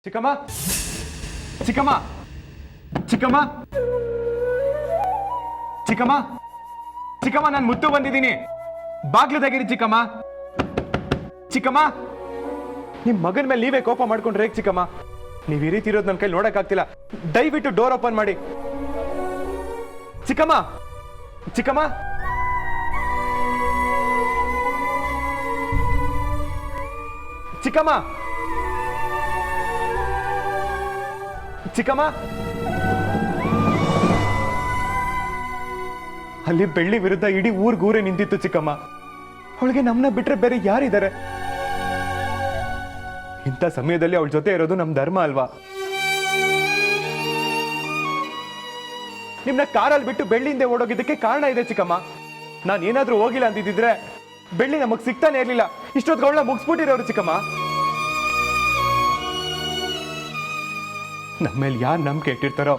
ಚಿಕ್ಕಮ್ಮ ಚಿಕ್ಕಮ್ಮ ಚಿಕ್ಕಮ್ಮ ಚಿಕ್ಕಮ್ಮ ಚಿಕ್ಕಮ್ಮ ನಾನು ಮುತ್ತು ಬಂದಿದ್ದೀನಿ ಬಾಗ್ಲು ತೆಗೀರಿ ಚಿಕ್ಕಮ್ಮ ಚಿಕ್ಕಮ್ಮ ನಿಮ್ ಮಗನ ಮೇಲೆ ನೀವೇ ಕೋಪ ಮಾಡ್ಕೊಂಡ್ರೆ ಹೇಗೆ ಚಿಕ್ಕಮ್ಮ ನೀವ್ ಈ ರೀತಿ ಇರೋದು ನನ್ನ ಕೈ ನೋಡಕ್ ಆಗ್ತಿಲ್ಲ ದಯವಿಟ್ಟು ಡೋರ್ ಓಪನ್ ಮಾಡಿ ಚಿಕ್ಕಮ್ಮ ಚಿಕ್ಕಮ್ಮ ಚಿಕ್ಕಮ್ಮ ಚಿಕ್ಕಮ್ಮ ಅಲ್ಲಿ ಬೆಳ್ಳಿ ವಿರುದ್ಧ ಇಡೀ ಊರ್ಗೂರೇ ನಿಂತಿತ್ತು ಚಿಕ್ಕಮ್ಮ ಅವಳಿಗೆ ನಮ್ಮನ್ನ ಬಿಟ್ರೆ ಬೇರೆ ಯಾರಿದ್ದಾರೆ ಇಂಥ ಸಮಯದಲ್ಲಿ ಅವಳ ಜೊತೆ ಇರೋದು ನಮ್ ಧರ್ಮ ಅಲ್ವಾ ನಿಮ್ನ ಕಾರಲ್ಲಿ ಬಿಟ್ಟು ಬೆಳ್ಳಿಯಿಂದ ಓಡೋಗಿದ್ದಕ್ಕೆ ಕಾರಣ ಇದೆ ಚಿಕ್ಕಮ್ಮ ನಾನು ಏನಾದ್ರೂ ಹೋಗಿಲ್ಲ ಅಂತಿದ್ರೆ ಬೆಳ್ಳಿ ನಮಗ್ ಸಿಗ್ತಾನೆ ಇರ್ಲಿಲ್ಲ ಇಷ್ಟೊತ್ಗಳನ್ನ ಮುಗಿಸ್ಬಿಟ್ಟಿರೋರು ಚಿಕ್ಕಮ್ಮ ನಮ್ಮ ಮೇಲೆ ಯಾರು ನಂಬಿಕೆ ಇಟ್ಟಿರ್ತಾರೋ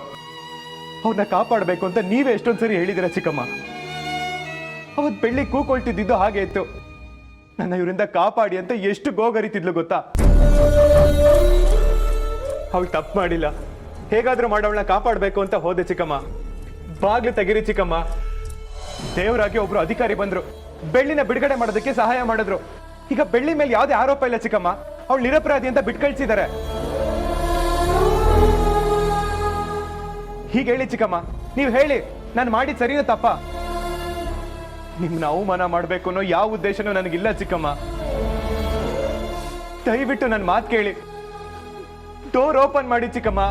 ಅವ್ರನ್ನ ಕಾಪಾಡಬೇಕು ಅಂತ ನೀವೇ ಎಷ್ಟೊಂದ್ಸರಿ ಹೇಳಿದಿರ ಚಿಕ್ಕಮ್ಮ ಅವತ್ ಬೆಳ್ಳಿ ಕೂಕೊಳ್ತಿದ್ದು ಹಾಗೆ ಇತ್ತು ನನ್ನ ಇವರಿಂದ ಕಾಪಾಡಿ ಅಂತ ಎಷ್ಟು ಗೋಗರಿತಿದ್ಲು ಗೊತ್ತಾ ಅವಳು ತಪ್ಪು ಮಾಡಿಲ್ಲ ಹೇಗಾದ್ರೂ ಮಾಡವಳನ್ನ ಕಾಪಾಡಬೇಕು ಅಂತ ಹೋದೆ ಚಿಕ್ಕಮ್ಮ ಬಾಗ್ಲು ತೆಗಿರಿ ಚಿಕ್ಕಮ್ಮ ದೇವರಾಗಿ ಒಬ್ರು ಅಧಿಕಾರಿ ಬಂದ್ರು ಬೆಳ್ಳಿನ ಬಿಡುಗಡೆ ಮಾಡೋದಕ್ಕೆ ಸಹಾಯ ಮಾಡಿದ್ರು ಈಗ ಬೆಳ್ಳಿ ಮೇಲೆ ಯಾವುದೇ ಆರೋಪ ಇಲ್ಲ ಚಿಕ್ಕಮ್ಮ ಅವಳು ನಿರಪರಾಧಿ ಅಂತ ಬಿಟ್ಟು ಕಳಿಸಿದ್ದಾರೆ ಹೀಗೆ ಹೇಳಿ ಚಿಕ್ಕಮ್ಮ ನೀವು ಹೇಳಿ ನಾನು ಮಾಡಿದ್ ಸರಿನಾ ತಪ್ಪ ನಿಮ್ನ ಅವಮಾನ ಮಾಡ್ಬೇಕು ಅನ್ನೋ ಯಾವ ಉದ್ದೇಶನೂ ನನಗಿಲ್ಲ ಚಿಕ್ಕಮ್ಮ ದಯವಿಟ್ಟು ನನ್ನ ಮಾತು ಕೇಳಿ ಡೋರ್ ಓಪನ್ ಮಾಡಿ ಚಿಕ್ಕಮ್ಮ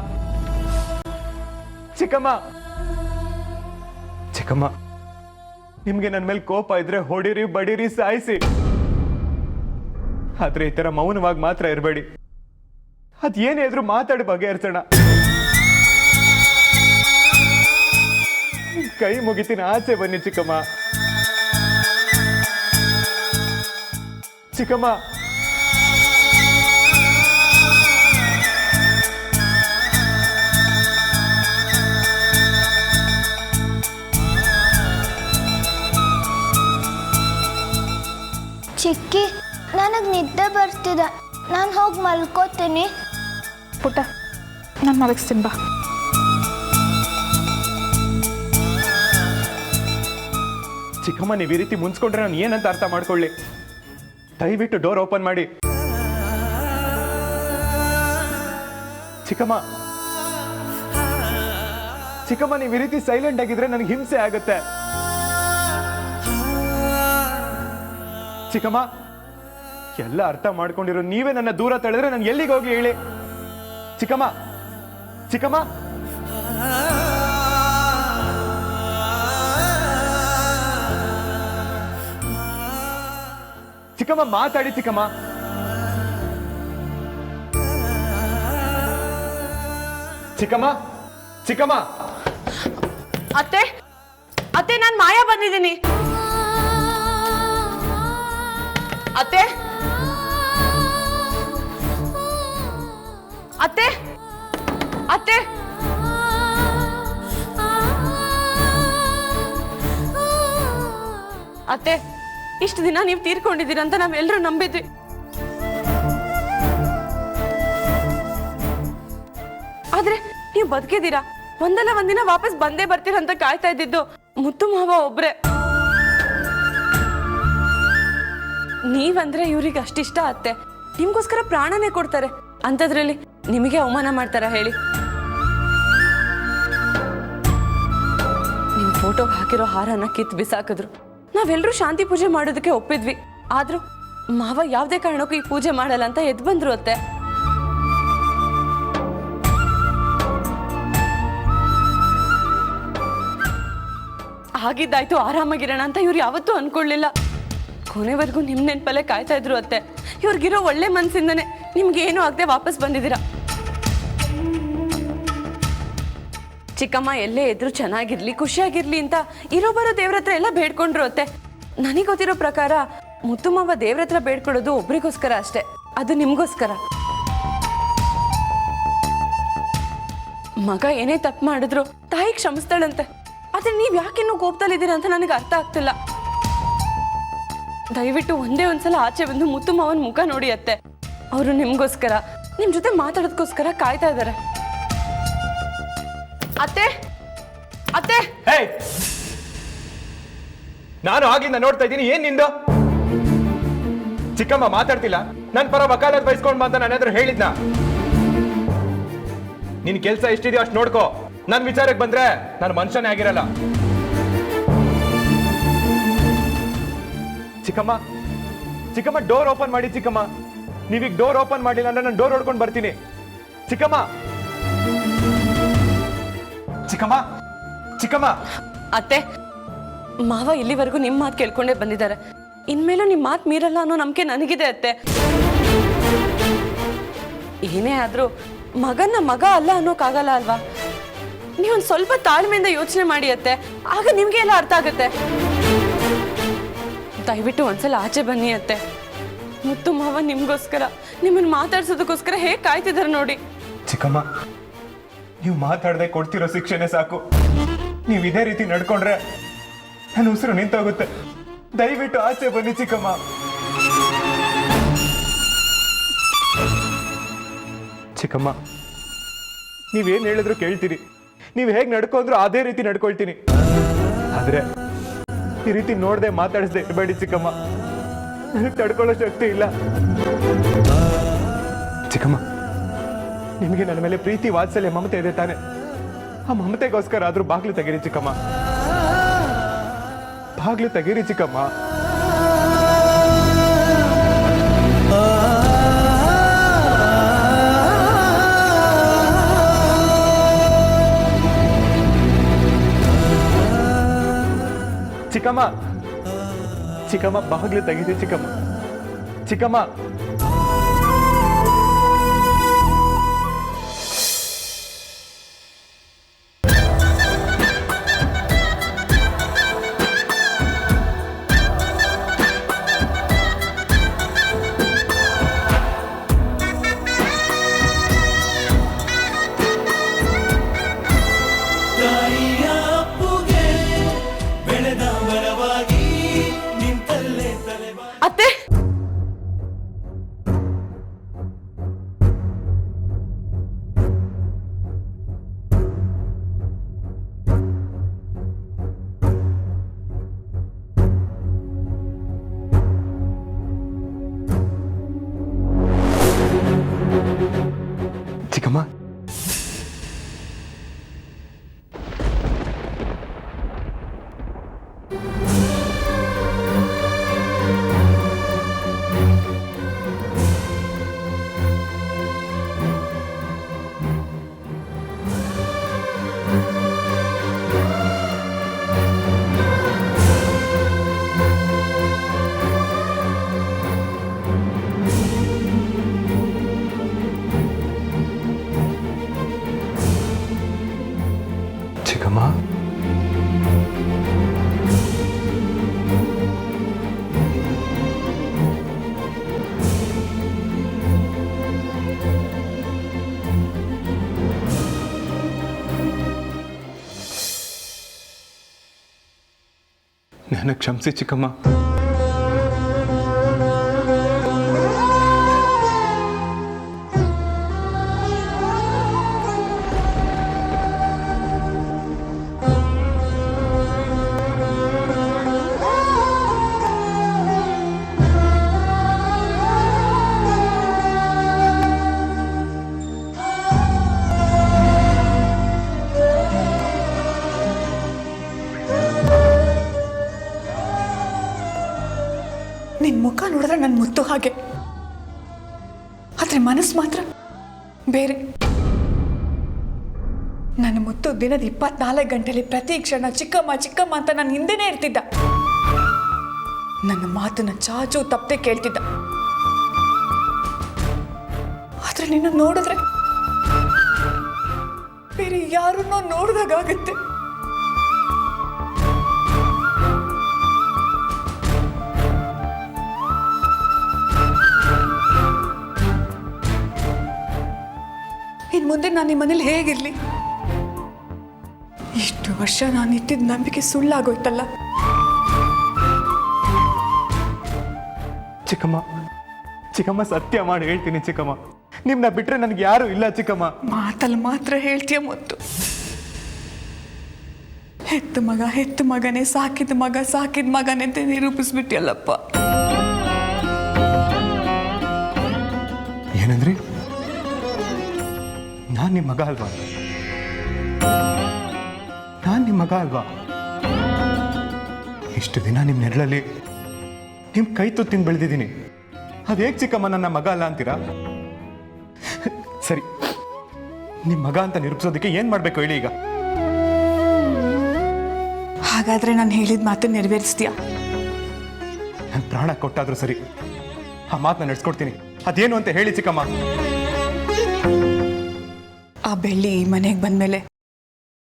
ಚಿಕ್ಕಮ್ಮ ಚಿಕ್ಕಮ್ಮ ನಿಮ್ಗೆ ನನ್ನ ಮೇಲೆ ಕೋಪ ಇದ್ರೆ ಹೊಡಿರಿ ಬಡಿರಿ ಸಾಯಿಸಿ ಆದ್ರೆ ಈ ತರ ಮೌನವಾಗಿ ಮಾತ್ರ ಇರಬೇಡಿ ಅದೇನೇ ಇದ್ರು ಮಾತಾಡಿ ಬಗೆಹರಿಸೋಣ ಕೈ ಮುಗಿತೀನಿ ಆಚೆ ಬನ್ನಿ ಚಿಕ್ಕಮ್ಮ ಚಿಕ್ಕಮ್ಮ ಚಿಕ್ಕಿ ನನಗೆ ನಿದ್ದೆ ಬರ್ತಿದೆ ನಾನು ಹೋಗಿ ಮಲ್ಕೋತೀನಿ ಪುಟ್ಟ ನಾನು ಮಲಗಿಸ್ತೀನಿ ಬಾ ಚಿಕ್ಕಮ್ಮ ನೀವು ಈ ರೀತಿ ಮುನ್ಸ್ಕೊಂಡ್ರೆ ನಾನು ಏನಂತ ಅರ್ಥ ಮಾಡ್ಕೊಳ್ಳಿ ದಯವಿಟ್ಟು ಡೋರ್ ಓಪನ್ ಮಾಡಿ ಚಿಕ್ಕಮ್ಮ ಚಿಕ್ಕಮ್ಮ ನೀವು ಈ ರೀತಿ ಸೈಲೆಂಟ್ ಆಗಿದ್ರೆ ನನಗೆ ಹಿಂಸೆ ಆಗುತ್ತೆ ಚಿಕ್ಕಮ್ಮ ಎಲ್ಲ ಅರ್ಥ ಮಾಡ್ಕೊಂಡಿರೋ ನೀವೇ ನನ್ನ ದೂರ ತಳೆದ್ರೆ ನಾನು ಎಲ್ಲಿಗೆ ಹೋಗಿ ಹೇಳಿ ಚಿಕ್ಕಮ್ಮ ಚಿಕ್ಕಮ್ಮ ಚಿಕ್ಕಮ್ಮ ಮಾತಾಡಿ ಚಿಕ್ಕಮ್ಮ ಚಿಕ್ಕಮ್ಮ ಚಿಕ್ಕಮ್ಮ ಅತ್ತೆ ಅತ್ತೆ ನಾನು ಮಾಯಾ ಬಂದಿದ್ದೀನಿ ಅತ್ತೆ ಅತ್ತೆ ಅತ್ತೆ ಅತ್ತೆ ಇಷ್ಟು ದಿನ ನೀವು ತೀರ್ಕೊಂಡಿದ್ದೀರ ಅಂತ ನಾವೆಲ್ಲರೂ ನಂಬಿದ್ವಿ ಆದ್ರೆ ನೀವು ಬದುಕಿದ್ದೀರಾ ಒಂದಲ್ಲ ಒಂದಿನ ವಾಪಸ್ ಬಂದೇ ಬರ್ತೀರಾ ಅಂತ ಕಾಯ್ತಾ ಇದ್ದಿದ್ದು ಮುತ್ತು ಮಾವ ಒಬ್ರೆ ನೀವಂದ್ರೆ ಇವ್ರಿಗೆ ಅಷ್ಟಿಷ್ಟ ಅತ್ತೆ ನಿಮ್ಗೋಸ್ಕರ ಪ್ರಾಣನೇ ಕೊಡ್ತಾರೆ ಅಂತದ್ರಲ್ಲಿ ನಿಮಗೆ ಅವಮಾನ ಮಾಡ್ತಾರ ಹೇಳಿ ನಿಮ್ ಫೋಟೋಗೆ ಹಾಕಿರೋ ಹಾರನ ಕಿತ್ತು ಬಿಸಾಕಿದ್ರು ನಾವೆಲ್ಲರೂ ಶಾಂತಿ ಪೂಜೆ ಮಾಡೋದಕ್ಕೆ ಒಪ್ಪಿದ್ವಿ ಆದ್ರೂ ಮಾವ ಯಾವ್ದೇ ಕಾರಣಕ್ಕೂ ಈ ಪೂಜೆ ಮಾಡಲ್ಲ ಅಂತ ಎದ್ದು ಬಂದ್ರು ಅತ್ತೆ ಆಗಿದ್ದಾಯ್ತು ಆರಾಮಾಗಿರೋಣ ಅಂತ ಇವ್ರು ಯಾವತ್ತೂ ಅನ್ಕೊಳ್ಳಿಲ್ಲ ಕೊನೆವರೆಗೂ ನಿಮ್ ನೆನ್ಪಲ್ಲೇ ಕಾಯ್ತಾ ಇದ್ರು ಅತ್ತೆ ಇವ್ರಿಗಿರೋ ಒಳ್ಳೆ ಮನ್ಸಿಂದನೇ ನಿಮ್ಗೆ ಏನೂ ಆಗದೆ ವಾಪಸ್ ಬಂದಿದ್ದೀರಾ ಚಿಕ್ಕಮ್ಮ ಎಲ್ಲೇ ಇದ್ರು ಚೆನ್ನಾಗಿರ್ಲಿ ಖುಷಿಯಾಗಿರ್ಲಿ ಅಂತ ಇರೋ ಬರೋ ದೇವ್ರ ಹತ್ರ ಎಲ್ಲ ಬೇಡ್ಕೊಂಡ್ರು ಅತ್ತೆ ನನಗೆ ಗೊತ್ತಿರೋ ಪ್ರಕಾರ ಮುತ್ತುಮಾವ ದೇವ್ರ ಹತ್ರ ಬೇಡ್ಕೊಡೋದು ಒಬ್ರಿಗೋಸ್ಕರ ಅಷ್ಟೇ ಅದು ನಿಮ್ಗೋಸ್ಕರ ಮಗ ಏನೇ ತಪ್ಪು ಮಾಡಿದ್ರು ತಾಯಿ ಕ್ಷಮಿಸ್ತಾಳಂತೆ ಆದ್ರೆ ನೀವ್ ಯಾಕಿನ್ನೂ ಕೋಪದಲ್ಲಿದ್ದೀರಾ ಅಂತ ನನಗೆ ಅರ್ಥ ಆಗ್ತಿಲ್ಲ ದಯವಿಟ್ಟು ಒಂದೇ ಒಂದ್ಸಲ ಆಚೆ ಬಂದು ಮುತ್ತು ಮಾವನ್ ಮುಖ ನೋಡಿ ಅತ್ತೆ ಅವರು ನಿಮ್ಗೋಸ್ಕರ ನಿಮ್ ಜೊತೆ ಮಾತಾಡೋದಕ್ಕೋಸ್ಕರ ಕಾಯ್ತಾ ಇದ್ದಾರೆ. ಅತ್ತೆ ಅತ್ತೆ ಹೇ, ನಾನು ಆಗಿಂದ ನೋಡ್ತಾ ಇದ್ದೀನಿ. ಏನ್ ನಿಂದು? ಚಿಕ್ಕಮ್ಮ ಮಾತಾಡ್ತಿಲ್ಲ, ನನ್ ಪರ ವಕಾಲತ್ ಬಯಸ್ಕೊಂಡ್ ಅಂತ ನನ್ನ ಹತ್ರ ಹೇಳಿದ್ನ. ನಿನ್ ಕೆಲ್ಸ ಎಷ್ಟಿದೆಯೋ ಅಷ್ಟು ನೋಡ್ಕೋ. ನನ್ ವಿಚಾರಕ್ಕೆ ಬಂದ್ರೆ ನಾನು ಮನುಷ್ಯನೇ ಆಗಿರಲ್ಲ. ಚಿಕ್ಕಮ್ಮ ಚಿಕ್ಕಮ್ಮ, ಡೋರ್ ಓಪನ್ ಮಾಡಿ ಚಿಕ್ಕಮ್ಮ. ನೀವೀಗ ಡೋರ್ ಓಪನ್ ಮಾಡಿಲ್ಲ ಅಂದ್ರೆ ನಾನು ಡೋರ್ ಹೊಡ್ಕೊಂಡು ಬರ್ತೀನಿ. ಚಿಕ್ಕಮ್ಮ ಚಿಕ್ಕಮ್ಮ ಚಿಕ್ಕಮ್ಮ. ಅತ್ತೆ, ಮಾವ ಇಲ್ಲಿವರೆಗೂ ನಿಮ್ಮ ಮಾತು ಕೇಳ್ಕೊಂಡೇ ಬಂದಿದ್ದಾರೆ. ಇನ್ಮೇಲೂ ನಿಮ್ಮ ಮಾತು ಮೀರಲ್ಲ ಅನ್ನೋ ನಂಬಿಕೆ ನನಗಿದೆ ಅತ್ತೆ. ಏನೇ ಆದ್ರೂ ಮಗನ ಮಗ ಅಲ್ಲ ಅನ್ನೋಕ್ಕಾಗಲ್ಲ ಅಲ್ವಾ? ನೀವೊಂದು ಸ್ವಲ್ಪ ತಾಳ್ಮೆಯಿಂದ ಯೋಚನೆ ಮಾಡಿ ಅತ್ತೆ, ಆಗ ನಿಮ್ಗೆ ಎಲ್ಲ ಅರ್ಥ ಆಗುತ್ತೆ. ದಯವಿಟ್ಟು ಒಂದ್ಸಲ ಆಚೆ ಬನ್ನಿ ಅತ್ತೆ. ಮುತ್ತು ಮಾವ ನಿಮ್ಗೋಸ್ಕರ, ನಿಮ್ಮನ್ನ ಮಾತಾಡ್ಸೋದಕ್ಕೋಸ್ಕರ ಹೇಗೆ ಕಾಯ್ತಿದ್ದಾರೆ ನೋಡಿ. ಚಿಕ್ಕಮ್ಮ, ನೀವು ಮಾತಾಡದೆ ಕೊಡ್ತಿರೋ ಶಿಕ್ಷೆನೆ ಸಾಕು. ನೀವು ಇದೇ ರೀತಿ ನಡ್ಕೊಂಡ್ರೆ ನನ್ನ ಉಸಿರು ನಿಂತೋಗುತ್ತೆ. ದಯವಿಟ್ಟು ಆಚೆ ಬನ್ನಿ ಚಿಕ್ಕಮ್ಮ. ಚಿಕ್ಕಮ್ಮ, ನೀವೇನ್ ಹೇಳಿದ್ರು ಕೇಳ್ತೀನಿ. ನೀವು ಹೇಗೆ ನಡ್ಕೊಂಡ್ರು ಅದೇ ರೀತಿ ನಡ್ಕೊಳ್ತೀನಿ. ಆದ್ರೆ ಈ ರೀತಿ ನೋಡದೆ ಮಾತಾಡಿಸದೆ ಇರಬೇಡಿ ಚಿಕ್ಕಮ್ಮ. ನನಗೆ ತಡ್ಕೊಳ್ಳೋ ಶಕ್ತಿ ಇಲ್ಲ. ಚಿಕ್ಕಮ್ಮ, ನಿಮಗೆ ನನ್ನ ಮೇಲೆ ಪ್ರೀತಿ, ವಾತ್ಸಲ್ಯ, ಮಮತೆ ಇದೆ ತಾನೆ? ಆ ಮಮತೆಗೋಸ್ಕರ ಆದ್ರೂ ಬಾಗ್ಲು ತೆಗೀರಿ ಚಿಕ್ಕಮ್ಮ. ಬಾಗ್ಲು ತೆಗೀರಿ ಚಿಕ್ಕಮ್ಮ. ಚಿಕ್ಕಮ್ಮ ಚಿಕ್ಕಮ್ಮ, ಬಾಗ್ಲು ತೆಗೀರಿ ಚಿಕ್ಕಮ್ಮ. ಚಿಕ್ಕಮ್ಮ ಅತ್ತೆ, ಚಿಕ್ಕಮ್ಮ, ಚಿಕ್ಕಮ್ಮ, ನನ್ನ ಕ್ಷಮಿಸಿ ಚಿಕ್ಕಮ್ಮ. ನಿನ್ ಮುಖ ನೋಡಿದ್ರೆ ನನ್ನ ಮುತ್ತು ಹಾಗೆ, ಆದ್ರೆ ಮನಸ್ಸು ಮಾತ್ರ ಬೇರೆ. ನನ್ನ ಮುತ್ತು ದಿನದ 24 ಗಂಟೆಲಿ ಪ್ರತಿ ಕ್ಷಣ ಚಿಕ್ಕಮ್ಮ ಚಿಕ್ಕಮ್ಮ ಅಂತ ನನ್ನ ಹಿಂದೆನೇ ಇರ್ತಿದ್ದ. ನನ್ನ ಮಾತನ್ನ ಚಾಚು ತಪ್ಪದೆ ಕೇಳ್ತಿದ್ದ. ಆದ್ರೆ ನಿನ್ನ ನೋಡಿದ್ರೆ ಬೇರೆ ಯಾರನ್ನೋ ನೋಡಿದಾಗತ್ತೆ. ಇನ್ ಮುಂದೆ ನಾನು ನಿಮ್ಮ ಮನೇಲಿ ಹೇಗಿರ್ಲಿ? ಇಷ್ಟು ವರ್ಷ ನಾನು ಇಟ್ಟಿದ್ದ ನಂಬಿಕೆ ಸುಳ್ಳಾಗೋಯ್ತಲ್ಲ. ಚಿಕ್ಕಮ್ಮ ಚಿಕ್ಕಮ್ಮ, ಸತ್ಯ ಮಾಡಿ ಹೇಳ್ತೀನಿ ಚಿಕ್ಕಮ್ಮ, ನಿಮ್ನ ಬಿಟ್ರೆ ನನಗೆ ಯಾರು ಇಲ್ಲ ಚಿಕ್ಕಮ್ಮ. ಮಾತಲ್ಲಿ ಮಾತ್ರ ಹೇಳ್ತೀಯ ಮುತ್ತು. ಹೆತ್ತ ಮಗನೇ ಸಾಕಿದ ಮಗನೇ ಅಂತ ನಿರೂಪಿಸ್ಬಿಟ್ಟಿಯಲ್ಲಪ್ಪ. ಏನಂದ್ರಿ? ನಾನ್ ನಿಮ್ಮ ಮಗ ಅಲ್ವಾ? ನಾನ್ ನಿಮ್ಮ ಮಗ ಅಲ್ವಾ? ಇಷ್ಟು ದಿನ ನಿಮ್ಮ ನೆರಳಲ್ಲಿ ನಿಮ್ ಕೈ ತುತ್ತಿನ ಬೆಳೆದಿದ್ದೀನಿ. ಅದೇಗ್ ಚಿಕ್ಕಮ್ಮ ನನ್ನ ಮಗ ಅಲ್ಲ ಅಂತೀರಾ? ಸರಿ, ನಿಮ್ ಮಗ ಅಂತ ನಿರೂಪಿಸೋದಕ್ಕೆ ಏನ್ ಮಾಡ್ಬೇಕು ಹೇಳಿ ಈಗ? ಹಾಗಾದ್ರೆ ನಾನು ಹೇಳಿದ ಮಾತನ್ನ ನೆರವೇರಿಸ್ತೀಯಾ? ನನ್ನ ಪ್ರಾಣ ಕೊಟ್ಟಾದ್ರೂ ಸರಿ, ಆ ಮಾತನ್ನ ನಡೆಸ್ಕೊಡ್ತೀನಿ. ಅದೇನು ಅಂತ ಹೇಳಿ ಚಿಕ್ಕಮ್ಮ. ಆ ಬೆಳ್ಳಿ ಈ ಮನೆಗೆ ಬಂದ್ಮೇಲೆ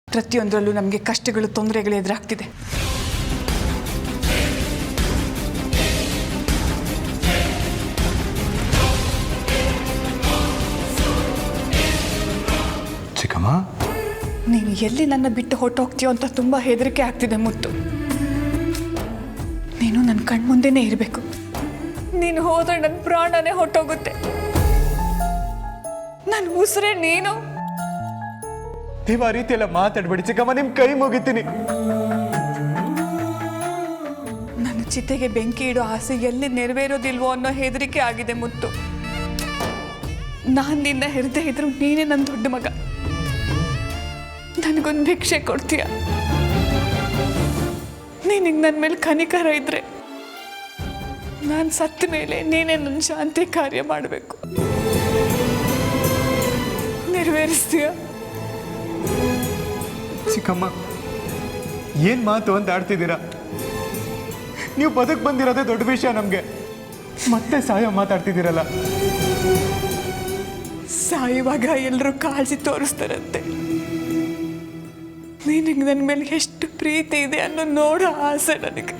ಪ್ರತಿಯೊಂದರಲ್ಲೂ ನಮಗೆ ಕಷ್ಟಗಳು, ತೊಂದರೆಗಳು ಎದುರಾಗ್ತಿದೆ. ಚಿಕ್ಕಮ್ಮ, ನೀನು ಎಲ್ಲಿ ನನ್ನ ಬಿಟ್ಟು ಹೊಟ್ಟೋಗ್ತೀಯೋ ಅಂತ ತುಂಬ ಹೆದರಿಕೆ ಆಗ್ತಿದೆ ಮುತ್ತು. ನೀನು ನನ್ನ ಕಣ್ಮುಂದೆನೇ ಇರಬೇಕು. ನೀನು ಹೋದ್ರೆ ನನ್ನ ಪ್ರಾಣನೇ ಹೊಟ್ಟೋಗುತ್ತೆ. ನನ್ನ ಉಸಿರೇ ನೀನು. ನೀವು ಆ ರೀತಿ ಎಲ್ಲ ಮಾತಾಡ್ಬೇಡಿ ಚಿಕ್ಕಮ್ಮ, ನಿಮ್ ಕೈ ಮುಗಿತೀನಿ. ನನ್ನ ಚಿತೆಗೆ ಬೆಂಕಿ ಇಡೋ ಆಸೆ ಎಲ್ಲಿ ನೆರವೇರೋದಿಲ್ವೋ ಅನ್ನೋ ಹೆದರಿಕೆ ಆಗಿದೆ ಮುತ್ತು. ನಾನು ನಿನ್ನ ಹೆರದೆ ಇದ್ರು ನೀನೇ ನನ್ನ ದೊಡ್ಡ ಮಗ. ನನಗೊಂದು ಭಿಕ್ಷೆ ಕೊಡ್ತೀಯ? ನಿನಗೆ ನನ್ನ ಮೇಲೆ ಕನಿಕರ ಇದ್ರೆ ನಾನು ಸತ್ತ ಮೇಲೆ ನೀನೇ ನನ್ನ ಶಾಂತಿ ಕಾರ್ಯ ಮಾಡಬೇಕು. ನೆರವೇರಿಸ್ತೀಯ? ಚಿಕ್ಕಮ್ಮ, ಏನ್ ಮಾತು ಅಂತ ಆಡ್ತಿದ್ದೀರಾ? ನೀವು ಬದುಕ್ ಬಂದಿರೋದೇ ದೊಡ್ಡ ವಿಷಯ ನಮ್ಗೆ. ಮತ್ತೆ ಸಾಯೋ ಮಾತಾಡ್ತಿದ್ದೀರಲ್ಲ. ಸಾಯುವಾಗ ಎಲ್ಲರೂ ಕಾಳಜಿ ತೋರಿಸ್ತಾರಂತೆ. ನಿನಗೆ ನನ್ನ ಮೇಲೆ ಎಷ್ಟು ಪ್ರೀತಿ ಇದೆ ಅನ್ನೋ ನೋಡೋ ಆಸೆ ನನಗೆ.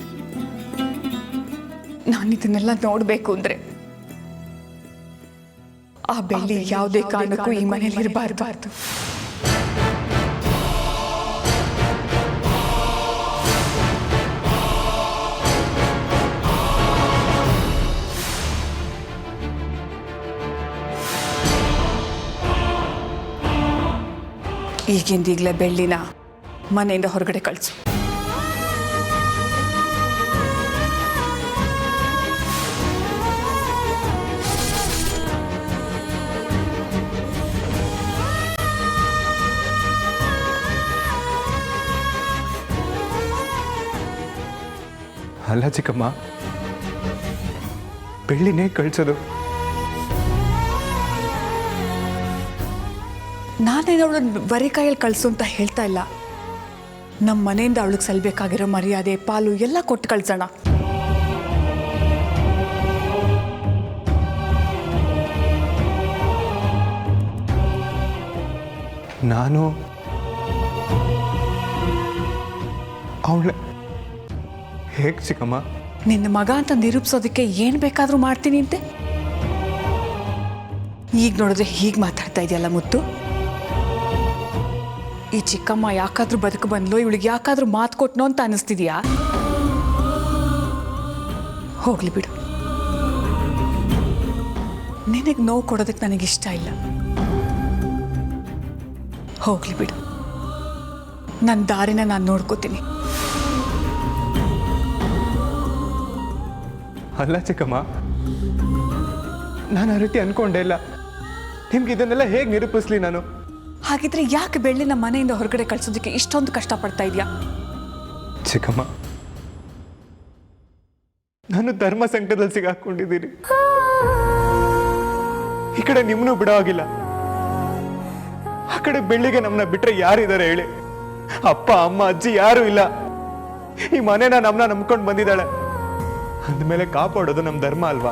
ನಾನು ಇದನ್ನೆಲ್ಲ ನೋಡಬೇಕು ಅಂದ್ರೆ ಆ ಬೆಳ್ಳಿ ಯಾವುದೇ ಕಾರಣಕ್ಕೂ ಈ ಮನೇಲಿ ಇರಬಾರ್ದು. ಈಗಿಂದೀಗಲೇ ಬೆಳ್ಳಿನ ಮನೆಯಿಂದ ಹೊರಗಡೆ ಕಳಿಸು. ಅಲ್ಲ ಚಿಕ್ಕಮ್ಮ, ಬೆಳ್ಳಿನೇ ಕಳ್ಸೋದು. ನಾನೇನು ಅವಳನ್ನು ಬರೀ ಕೈಯಲ್ಲಿ ಕಳಿಸು ಅಂತ ಹೇಳ್ತಾ ಇಲ್ಲ. ನಮ್ಮ ಮನೆಯಿಂದ ಅವಳಿಗೆ ಸಲ್ಬೇಕಾಗಿರೋ ಮರ್ಯಾದೆ, ಪಾಲು ಎಲ್ಲ ಕೊಟ್ಟು ಕಳ್ಸೋಣ. ನಾನು ಅವಳ ಹೇಗೆ ಚಿಕ್ಕಮ್ಮ? ನಿನ್ನ ಮಗ ಅಂತ ನಿರೂಪಿಸೋದಕ್ಕೆ ಏನು ಬೇಕಾದರೂ ಮಾಡ್ತೀನಿ ಅಂತೆ. ಈಗ ನೋಡಿದ್ರೆ ಹೀಗೆ ಮಾತಾಡ್ತಾ ಇದೆಯಲ್ಲ ಮುತ್ತು. ಈ ಚಿಕ್ಕಮ್ಮ ಯಾಕಾದ್ರೂ ಬದುಕು ಬಂದ್ಲೋ, ಇವಳಿಗೆ ಯಾಕಾದ್ರೂ ಮಾತು ಕೊಟ್ನೋ ಅಂತ ಅನಿಸ್ತಿದ್ಯಾ? ಹೋಗ್ಲಿ ಬಿಡು. ನಿನಗೆ ನೋವು ಕೊಡೋದಕ್ಕೆ ನನಗಿಷ್ಟ ಇಲ್ಲ. ಹೋಗ್ಲಿ ಬಿಡು. ನನ್ನ ದಾರಿನ ನಾನು ನೋಡ್ಕೋತೀನಿ. ಅಲ್ಲ ಚಿಕ್ಕಮ್ಮ, ನಾನು ಆ ರೀತಿ ಅನ್ಕೊಂಡೇ ಇಲ್ಲ. ನಿಮ್ಗೆ ಇದನ್ನೆಲ್ಲ ಹೇಗೆ ನಿರೂಪಿಸ್ಲಿ ನಾನು? ಹಾಗಿದ್ರೆ ಯಾಕೆ ಬೆಳ್ಳಿನ ಮನೆಯಿಂದ ಹೊರಗಡೆ ಕಳ್ಸೋದಕ್ಕೆ ಇಷ್ಟೊಂದು ಕಷ್ಟಪಡ್ತಾ ಇದೆಯಾ? ಚಿಕ್ಕಮ್ಮ, ನಾನು ಧರ್ಮ ಸಂಕಟದಲ್ಲಿ ಸಿಗಾಕೊಂಡಿದ್ದೀನಿ. ಈ ಕಡೆ ನಿಮ್ಮನ್ನು ಬಿಡೋ ಆಗಿಲ್ಲ, ಆ ಕಡೆ ಬೆಳ್ಳಿಗೆ ನಮ್ಮನ್ನ ಬಿಟ್ರೆ ಯಾರಿದ್ದಾರೆ ಹೇಳಿ? ಅಪ್ಪ ಅಮ್ಮ ಅಜ್ಜಿ ಯಾರು ಇಲ್ಲ. ಈ ಮನೆನ ನಮ್ಮನ್ನ ನಂಬ್ಕೊಂಡು ಬಂದಿದ್ದಾಳೆ. ಅಂದಮೇಲೆ ಕಾಪಾಡೋದು ನಮ್ಮ ಧರ್ಮ ಅಲ್ವಾ?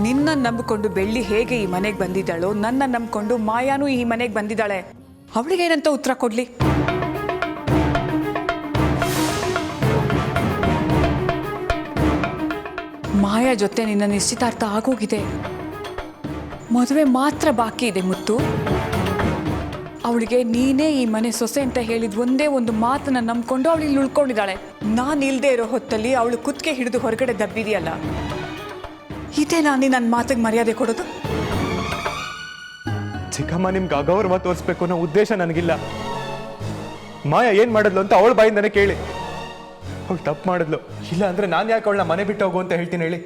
ನಿನ್ನ ನಂಬಿಕೊಂಡು ಬೆಳ್ಳಿ ಹೇಗೆ ಈ ಮನೆಗೆ ಬಂದಿದ್ದಾಳೋ, ನನ್ನ ನಂಬಿಕೊಂಡು ಮಾಯಾನೂ ಈ ಮನೆಗೆ ಬಂದಿದ್ದಾಳೆ. ಅವಳಿಗೇನಂತ ಉತ್ತರ ಕೊಡ್ಲಿ? ಮಾಯಾ ಜೊತೆ ನಿನ್ನ ನಿಶ್ಚಿತಾರ್ಥ ಆಗೋಗಿದೆ. ಮದುವೆ ಮಾತ್ರ ಬಾಕಿ ಇದೆ ಮುತ್ತು. ಅವಳಿಗೆ ನೀನೇ ಈ ಮನೆ ಸೊಸೆ ಅಂತ ಹೇಳಿದ ಒಂದೇ ಒಂದು ಮಾತನ್ನ ನಂಬ್ಕೊಂಡು ಅವಳು ಇಲ್ಲಿ ಉಳ್ಕೊಂಡಿದ್ದಾಳೆ. ನಾನು ಇಲ್ಲದೆ ಇರೋ ಹೊತ್ತಲ್ಲಿ ಅವಳು ಕುತ್ತಿಗೆ ಹಿಡಿದು ಹೊರಗಡೆ ದಬ್ಬಿದೆಯಲ್ಲ, ಇದೇ ನಾನು ನನ್ನ ಮಾತಿಗೆ ಮರ್ಯಾದೆ ಕೊಡೋದು? ಚಿಕ್ಕಮ್ಮ ನಿಮ್ಗೆ ಅಗೌರವ ತೋರಿಸ್ಬೇಕು ಅನ್ನೋ ಉದ್ದೇಶ ನನಗಿಲ್ಲ. ಮಾಯಾ ಏನ್ ಮಾಡಿದ್ಲು ಅಂತ ಅವಳ ಬಾಯಿಂದನೇ ಕೇಳಿ. ಅವಳು ತಪ್ಪು ಮಾಡಿದ್ಲು, ಇಲ್ಲ ಅಂದ್ರೆ ನಾನು ಯಾಕೆ ಅವಳನ್ನ ಮನೆ ಬಿಟ್ಟು ಹೋಗು ಅಂತ ಹೇಳ್ತೀನಿ ಹೇಳಿ.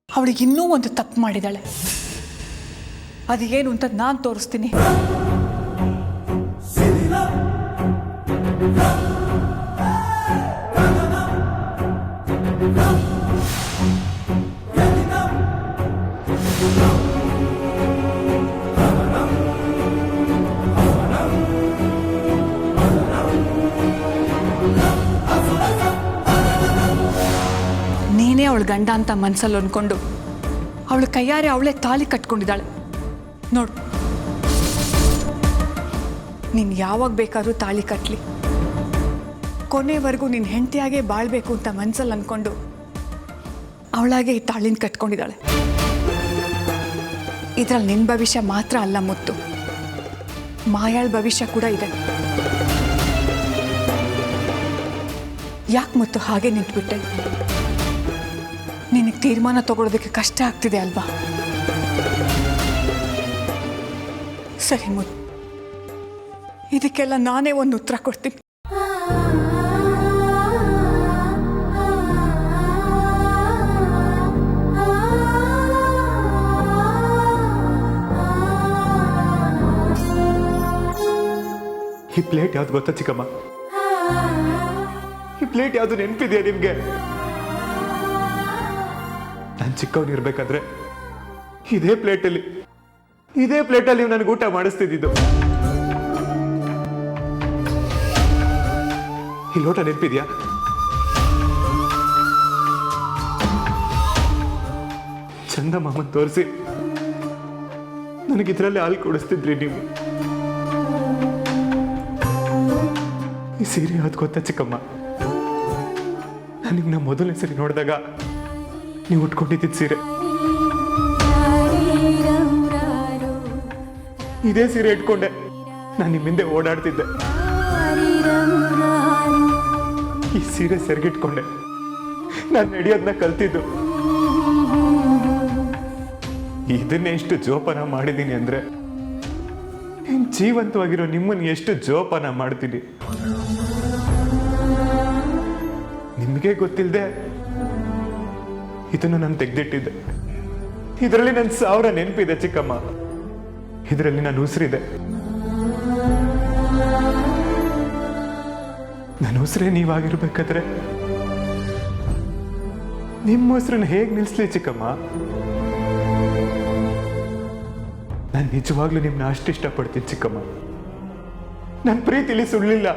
ಅವಳಿಗೆ ಇನ್ನೂ ಒಂದು ತಪ್ಪು ಮಾಡಿದಾಳೆ. ಅದು ಏನು ಅಂತ ನಾನು ತೋರಿಸ್ತೀನಿ. ನೀನೇ ಅವಳ ಗಂಡ ಅಂತ ಮನಸ್ಸಲ್ಲಿ ಅಂದ್ಕೊಂಡು ಅವಳ ಕೈಯಾರೆ ಅವಳೇ ತಾಳಿ ಕಟ್ಕೊಂಡಿದ್ದಾಳೆ. ನೋಡು, ನೀನು ಯಾವಾಗ ಬೇಕಾದ್ರೂ ತಾಳಿ ಕಟ್ಟಲಿ, ಕೊನೆವರೆಗೂ ನಿನ್ನ ಹೆಂಡತಿಯಾಗೇ ಬಾಳ್ಬೇಕು ಅಂತ ಮನಸ್ಸಲ್ಲಿ ಅಂದ್ಕೊಂಡು ಅವಳಾಗೆ ಈ ತಾಳಿನ ಕಟ್ಕೊಂಡಿದ್ದಾಳೆ. ಇದರಲ್ಲಿ ನಿನ್ನ ಭವಿಷ್ಯ ಮಾತ್ರ ಅಲ್ಲ ಮುತ್ತು, ಮಾಯಾಳ ಭವಿಷ್ಯ ಕೂಡ ಇದೆ. ಯಾಕೆ ಮುತ್ತು ಹಾಗೆ ನಿಂತ್ಬಿಟ್ಟೆ? ನಿನಗೆ ತೀರ್ಮಾನ ತಗೊಳ್ಳೋದಕ್ಕೆ ಕಷ್ಟ ಆಗ್ತಿದೆ ಅಲ್ವಾ? ಸರಿ ಮುತ್ತು, ಇದಕ್ಕೆಲ್ಲ ನಾನೇ ಒಂದು ಉತ್ತರ ಕೊಡ್ತೀನಿ. ಈ ಪ್ಲೇಟ್ ಯಾವ್ದು ಗೊತ್ತಾ ಚಿಕ್ಕಮ್ಮ? ಈ ಪ್ಲೇಟ್ ಯಾವ್ದು ನೆನಪಿದೆಯಾ ನಿಮ್ಗೆ? ನಾನು ಚಿಕ್ಕವನಿರ್ಬೇಕಾದ್ರೆ ಇದೇ ಪ್ಲೇಟಲ್ಲಿ ನೀವು ನನಗೆ ಊಟ ಮಾಡಿಸ್ತಿದ್ದು. ಈ ಲೋಟ ನೆನಪಿದ್ಯಾ? ಚಂದ ಮಾಮನ್ ತೋರಿಸಿ ನನಗಿದ್ರಲ್ಲಿ ಹಾಲು ಕುಡಿಸ್ತಿದ್ರಿ ನೀವು. ಈ ಸೀರೆ ಯಾವ್ದು ಗೊತ್ತಾ ಚಿಕ್ಕಮ್ಮ? ನಾನು ನಿಮ್ನ ಮೊದಲನೇ ಸರಿ ನೋಡಿದಾಗ ನೀವು ಉಟ್ಕೊಂಡಿದ್ದ ಸೀರೆ. ಇದೇ ಸೀರೆ ಇಟ್ಕೊಂಡೆ ನಾನು ನಿಮ್ಮ ಹಿಂದೆ ಓಡಾಡ್ತಿದ್ದೆ. ಈ ಸೀರೆ ಸೆರಗಿಟ್ಕೊಂಡೆ ನಾನು ನಡೆಯೋದನ್ನ ಕಲ್ತಿದ್ದು. ಇದನ್ನೇ ಎಷ್ಟು ಜೋಪಾನ ಮಾಡಿದ್ದೀನಿ ಅಂದ್ರೆ ಜೀವಂತವಾಗಿರೋ ನಿಮ್ಮನ್ನು ಎಷ್ಟು ಜೋಪಾನ ಮಾಡ್ತೀನಿ ನಿಮಗೆ ಗೊತ್ತಿಲ್ಲದೆ ಇದನ್ನು ನಾನು ತೆಗೆದಿಟ್ಟಿದ್ದೆ. ಇದರಲ್ಲಿ ನನ್ನ 1000 ನೆನಪಿದೆ ಚಿಕ್ಕಮ್ಮ. ಇದರಲ್ಲಿ ನಾನು ಉಸಿರಿದೆ. ನನ್ನ ಉಸಿರೇ ನೀವಾಗಿರ್ಬೇಕಾದ್ರೆ ನಿಮ್ಮ ಉಸಿರನ್ನ ಹೇಗೆ ನಿಲ್ಲಿಸ್ಲಿ ಚಿಕ್ಕಮ್ಮ? ನಾನು ನಿಜವಾಗ್ಲೂ ನಿಮ್ಮನ್ನ ಅಷ್ಟು ಇಷ್ಟಪಡ್ತೀನಿ ಚಿಕ್ಕಮ್ಮ. ನನ್ನ ಪ್ರೀತಿಲಿ ಸುಳ್ಳಿಲ್ಲ.